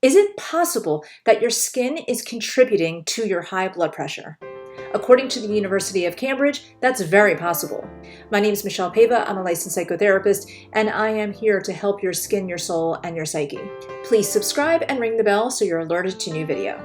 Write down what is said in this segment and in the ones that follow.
Is it possible that your skin is contributing to your high blood pressure? According to the University of Cambridge, that's very possible. My name is Michele Paiva. I'm a licensed psychotherapist, and I am here to help your skin, your soul, and your psyche. Please subscribe and ring the bell so you're alerted to new video.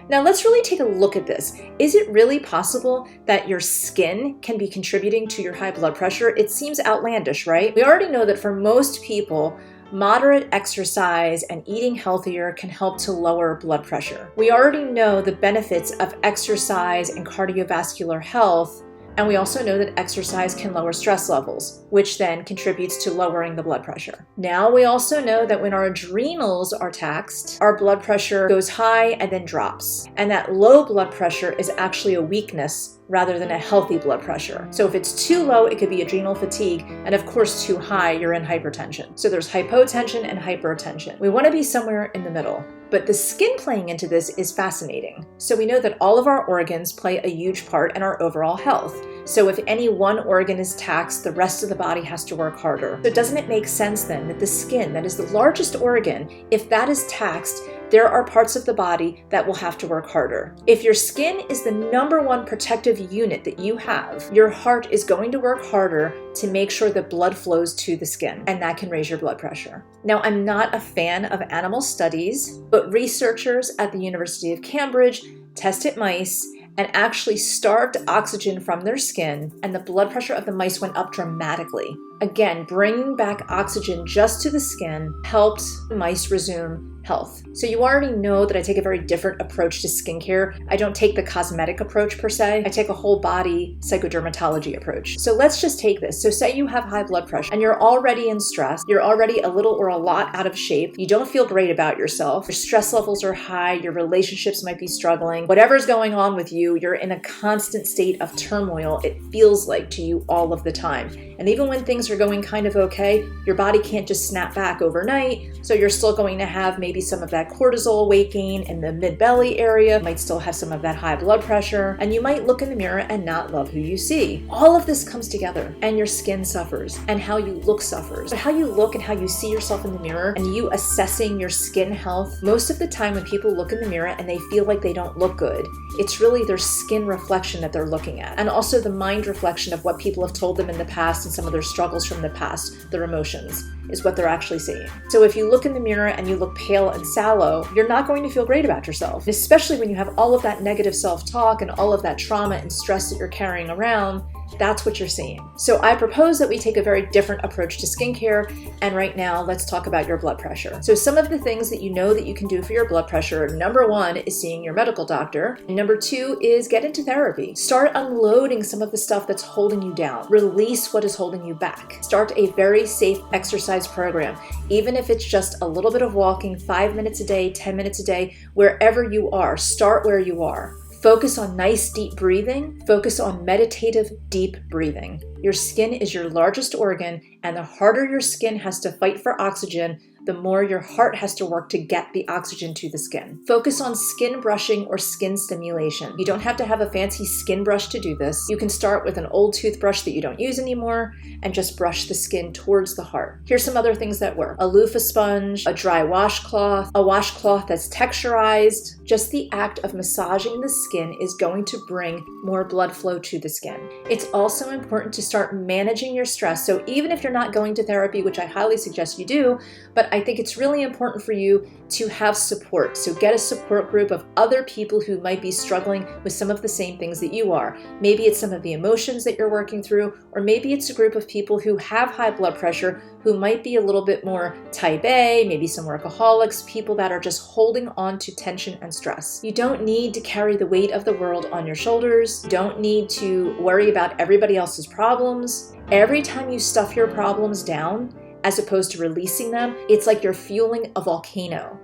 Now let's really take a look at this. Is it really possible that your skin can be contributing to your high blood pressure? It seems outlandish, right? We already know that for most people, moderate exercise and eating healthier can help to lower blood pressure. We already know the benefits of exercise and cardiovascular health, and we also know that exercise can lower stress levels, which then contributes to lowering the blood pressure. Now we also know that when our adrenals are taxed, our blood pressure goes high and then drops. And that low blood pressure is actually a weakness rather than a healthy blood pressure. So if it's too low, it could be adrenal fatigue, and of course too high, you're in hypertension. So there's hypotension and hypertension. We want to be somewhere in the middle. But the skin playing into this is fascinating. So we know that all of our organs play a huge part in our overall health. So if any one organ is taxed, the rest of the body has to work harder. So doesn't it make sense then that the skin, that is the largest organ, if that is taxed, there are parts of the body that will have to work harder. If your skin is the #1 protective unit that you have, your heart is going to work harder to make sure that blood flows to the skin, and that can raise your blood pressure. Now, I'm not a fan of animal studies, but researchers at the University of Cambridge tested mice and actually starved oxygen from their skin, and the blood pressure of the mice went up dramatically. Again, bringing back oxygen just to the skin helped the mice resume health. So you already know that I take a very different approach to skincare. I don't take the cosmetic approach per se. I take a whole body psychodermatology approach. So let's just take this. So say you have high blood pressure and you're already in stress. You're already a little or a lot out of shape. You don't feel great about yourself. Your stress levels are high. Your relationships might be struggling. Whatever's going on with you, you're in a constant state of turmoil. It feels like to you all of the time. And even when things are going kind of okay, your body can't just snap back overnight. So you're still going to have maybe some of that cortisol weight gain in the mid-belly area, you might still have some of that high blood pressure, and you might look in the mirror and not love who you see. All of this comes together, and your skin suffers, and how you look suffers. But how you look and how you see yourself in the mirror, and you assessing your skin health, most of the time when people look in the mirror and they feel like they don't look good, it's really their skin reflection that they're looking at, and also the mind reflection of what people have told them in the past and some of their struggles from the past, their emotions, is what they're actually seeing. So if you look in the mirror and you look pale and sallow, you're not going to feel great about yourself, especially when you have all of that negative self-talk and all of that trauma and stress that you're carrying around. That's what you're seeing. So I propose that we take a very different approach to skincare, and right now let's talk about your blood pressure. So some of the things that you know that you can do for your blood pressure, #1 is seeing your medical doctor. #2 is get into therapy. Start unloading some of the stuff that's holding you down. Release what is holding you back. Start a very safe exercise program, even if it's just a little bit of walking, 5 minutes a day, 10 minutes a day, wherever you are. Start where you are. Focus on nice deep breathing. Focus on meditative deep breathing. Your skin is your largest organ, and the harder your skin has to fight for oxygen, the more your heart has to work to get the oxygen to the skin. Focus on skin brushing or skin stimulation. You don't have to have a fancy skin brush to do this. You can start with an old toothbrush that you don't use anymore and just brush the skin towards the heart. Here's some other things that work. A loofah sponge, a dry washcloth, a washcloth that's texturized. Just the act of massaging the skin is going to bring more blood flow to the skin. It's also important to start managing your stress. So even if you're not going to therapy, which I highly suggest you do, but I think it's really important for you to have support. So get a support group of other people who might be struggling with some of the same things that you are. Maybe it's some of the emotions that you're working through, or maybe it's a group of people who have high blood pressure who might be a little bit more type A, maybe some workaholics, people that are just holding on to tension and stress. You don't need to carry the weight of the world on your shoulders. You don't need to worry about everybody else's problems. Every time you stuff your problems down, as opposed to releasing them, it's like you're fueling a volcano.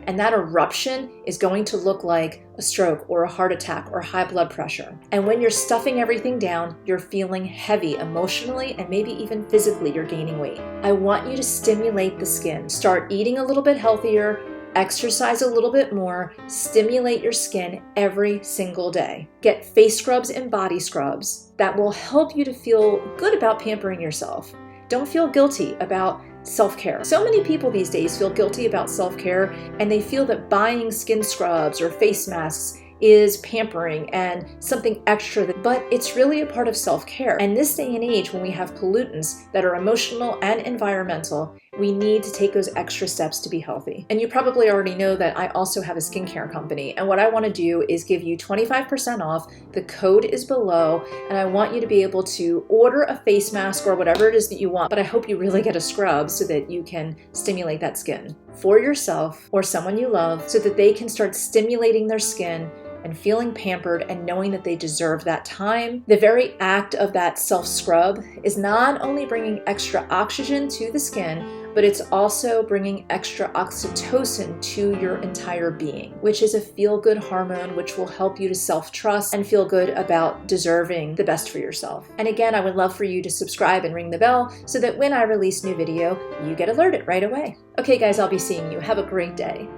And that eruption is going to look like a stroke or a heart attack or high blood pressure. And when you're stuffing everything down, you're feeling heavy emotionally and maybe even physically you're gaining weight. I want you to stimulate the skin. Start eating a little bit healthier, exercise a little bit more, stimulate your skin every single day. Get face scrubs and body scrubs that will help you to feel good about pampering yourself. Don't feel guilty about self-care. So many people these days feel guilty about self-care, and they feel that buying skin scrubs or face masks is pampering and something extra, but it's really a part of self-care. And this day and age, when we have pollutants that are emotional and environmental, we need to take those extra steps to be healthy. And you probably already know that I also have a skincare company, and what I want to do is give you 25% off. The code is below, and I want you to be able to order a face mask or whatever it is that you want, but I hope you really get a scrub so that you can stimulate that skin for yourself or someone you love, so that they can start stimulating their skin and feeling pampered and knowing that they deserve that time. The very act of that self-scrub is not only bringing extra oxygen to the skin, but it's also bringing extra oxytocin to your entire being, which is a feel-good hormone which will help you to self-trust and feel good about deserving the best for yourself. And again, I would love for you to subscribe and ring the bell so that when I release new video, you get alerted right away. Okay guys, I'll be seeing you. Have a great day.